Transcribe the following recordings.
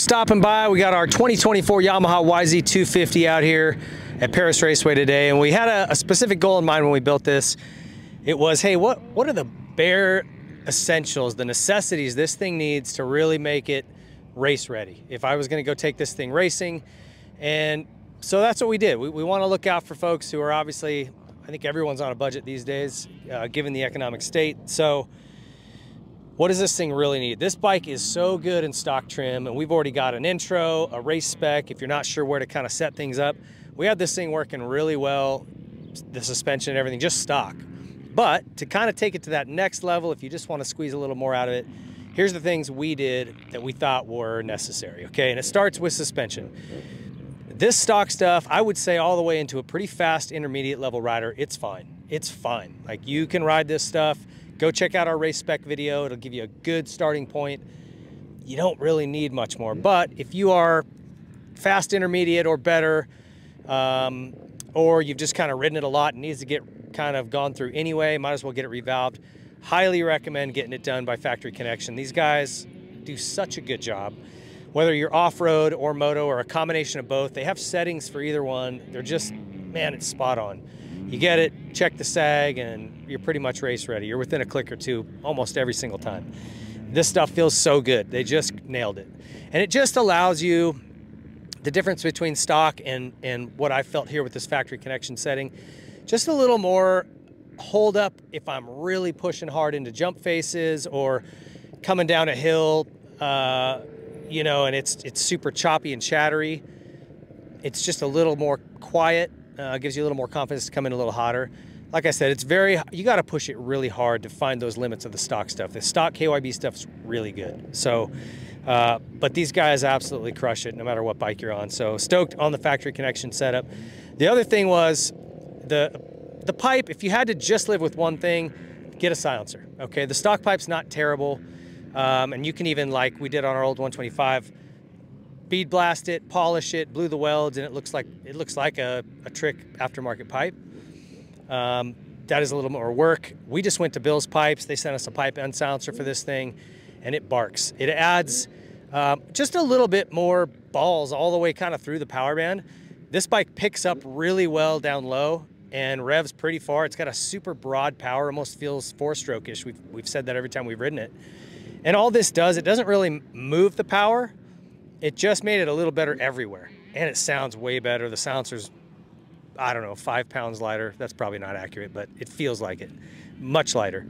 stopping by. We got our 2024 Yamaha YZ250 out here at Paris Raceway today, and we had a specific goal in mind when we built this. It was, hey, what are the bare essentials, the necessities this thing needs to really make it race ready if I was going to go take this thing racing? And so that's what we did. We want to look out for folks who are obviously, I think everyone's on a budget these days, given the economic state. So what does this thing really need? This bike is so good in stock trim, and we've already got an intro, a race spec. If you're not sure where to kind of set things up, we have this thing working really well, the suspension and everything, just stock. But to kind of take it to that next level, if you just want to squeeze a little more out of it, here's the things we did that we thought were necessary, okay? And it starts with suspension. This stock stuff, I would say all the way into a pretty fast intermediate level rider, it's fine. It's fine. Like, you can ride this stuff. Go check out our race spec video. It'll give you a good starting point. You don't really need much more. But if you are fast intermediate or better, or you've just kind of ridden it a lot and needs to get kind of gone through anyway, might as well get it revalved. Highly recommend getting it done by Factory Connection. These guys do such a good job. Whether you're off-road or moto or a combination of both, they have settings for either one. They're just, man, it's spot on. You get it, check the sag, and you're pretty much race ready. You're within a click or two almost every single time. This stuff feels so good. They just nailed it. And it just allows you, the difference between stock and what I felt here with this Factory Connection setting, just a little more hold up if I'm really pushing hard into jump faces or coming down a hill, you know, and it's super choppy and chattery. It's just a little more quiet. Gives you a little more confidence to come in a little hotter. Like I said, it's very, you got to push it really hard to find those limits of the stock stuff. The stock KYB stuff's really good. So, but these guys absolutely crush it no matter what bike you're on. So stoked on the Factory Connection setup. The other thing was the pipe. If you had to just live with one thing, get a silencer. Okay, the stock pipe's not terrible, and you can even, like we did on our old 125, bead blast it, polish it, blue the welds, and it looks like a trick aftermarket pipe. That is a little more work. We just went to Bill's Pipes. They sent us a pipe and silencer for this thing, and it barks. It adds just a little bit more balls all the way kind of through the power band. This bike picks up really well down low and revs pretty far. It's got a super broad power, almost feels four-stroke-ish. We've said that every time we've ridden it. And all this does, it doesn't really move the power. It just made it a little better everywhere, and it sounds way better. The silencer's, I don't know, 5 pounds lighter. That's probably not accurate, but it feels like it. Much lighter,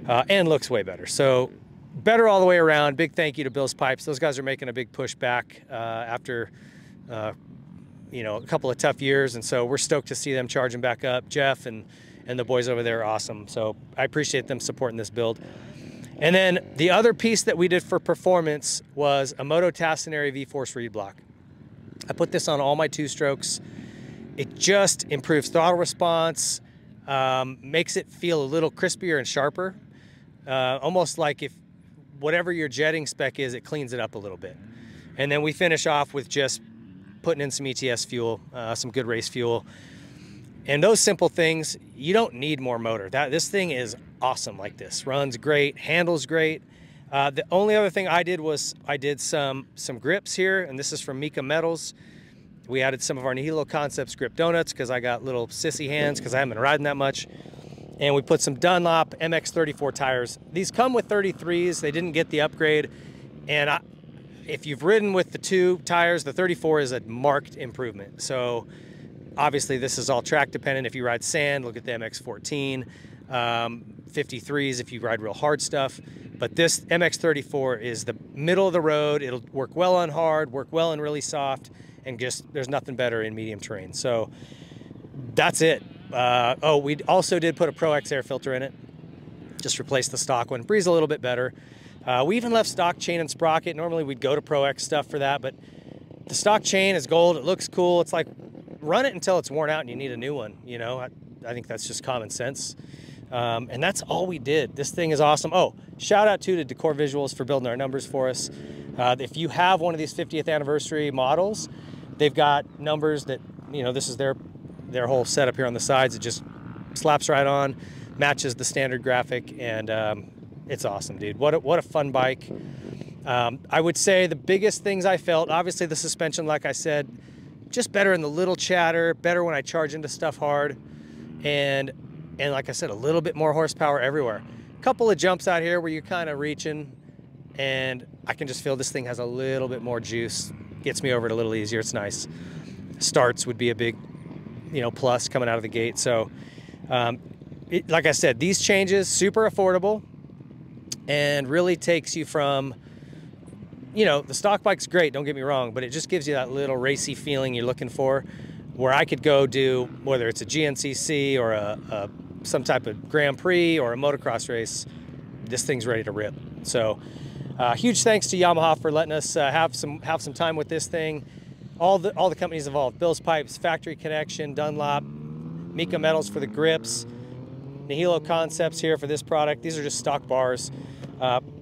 and looks way better. So better all the way around. Big thank you to Bill's Pipes. Those guys are making a big push back after, you know, a couple of tough years, and so we're stoked to see them charging back up. Jeff and the boys over there are awesome. So I appreciate them supporting this build. And then the other piece that we did for performance was a Moto Tassinari V-Force reed block. I put this on all my two-strokes. It just improves throttle response, makes it feel a little crispier and sharper. Almost like if whatever your jetting spec is, it cleans it up a little bit. And then we finish off with just putting in some ETS fuel, some good race fuel. And those simple things, you don't need more motor. This thing is awesome like this. Runs great, handles great. The only other thing I did was I did some grips here, and this is from Mika Metals. We added some of our Nihilo Concepts grip donuts because I got little sissy hands because I haven't been riding that much. And we put some Dunlop MX34 tires. These come with 33s. They didn't get the upgrade. And if you've ridden with the 2 tires, the 34 is a marked improvement. So obviously, this is all track dependent. If you ride sand, look at the MX14. 53s if you ride real hard stuff. But this MX34 is the middle of the road. It'll work well on hard, work well in really soft, and just there's nothing better in medium terrain. So that's it. Oh, we also did put a Pro X air filter in it. Just replaced the stock one. Breathes a little bit better. We even left stock chain and sprocket. Normally we'd go to Pro X stuff for that, but the stock chain is gold. It looks cool. It's like, run it until it's worn out and you need a new one. You know, I think that's just common sense. And that's all we did. This thing is awesome. Oh, shout out to Decor Visuals for building our numbers for us. If you have one of these 50th anniversary models, they've got numbers that, you know, this is their whole setup here on the sides. It just slaps right on, matches the standard graphic, and it's awesome, dude. What a fun bike. I would say the biggest things I felt, obviously the suspension, like I said, just better in the little chatter, better when I charge into stuff hard, and like I said, a little bit more horsepower everywhere. A couple of jumps out here where you're kind of reaching, and I can just feel this thing has a little bit more juice. Gets me over it a little easier. It's nice. Starts would be a big, plus coming out of the gate. So, like I said, these changes, super affordable, and really takes you from, the stock bike's great, don't get me wrong, but it just gives you that little racy feeling you're looking for, where I could go do, whether it's a GNCC or some type of Grand Prix or a motocross race, this thing's ready to rip. So huge thanks to Yamaha for letting us have some time with this thing. All the companies involved: Bill's Pipes, Factory Connection, Dunlop, Mika Metals for the grips, Nihilo Concepts here for this product. These are just stock bars.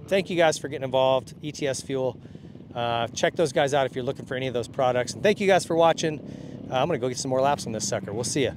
Thank you guys for getting involved. ETS Fuel. Check those guys out if you're looking for any of those products. And thank you guys for watching. I'm going to go get some more laps on this sucker. We'll see ya.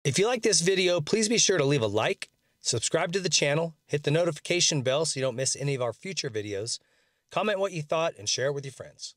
If you like this video, please be sure to leave a like, subscribe to the channel, hit the notification bell so you don't miss any of our future videos, comment what you thought, and share it with your friends.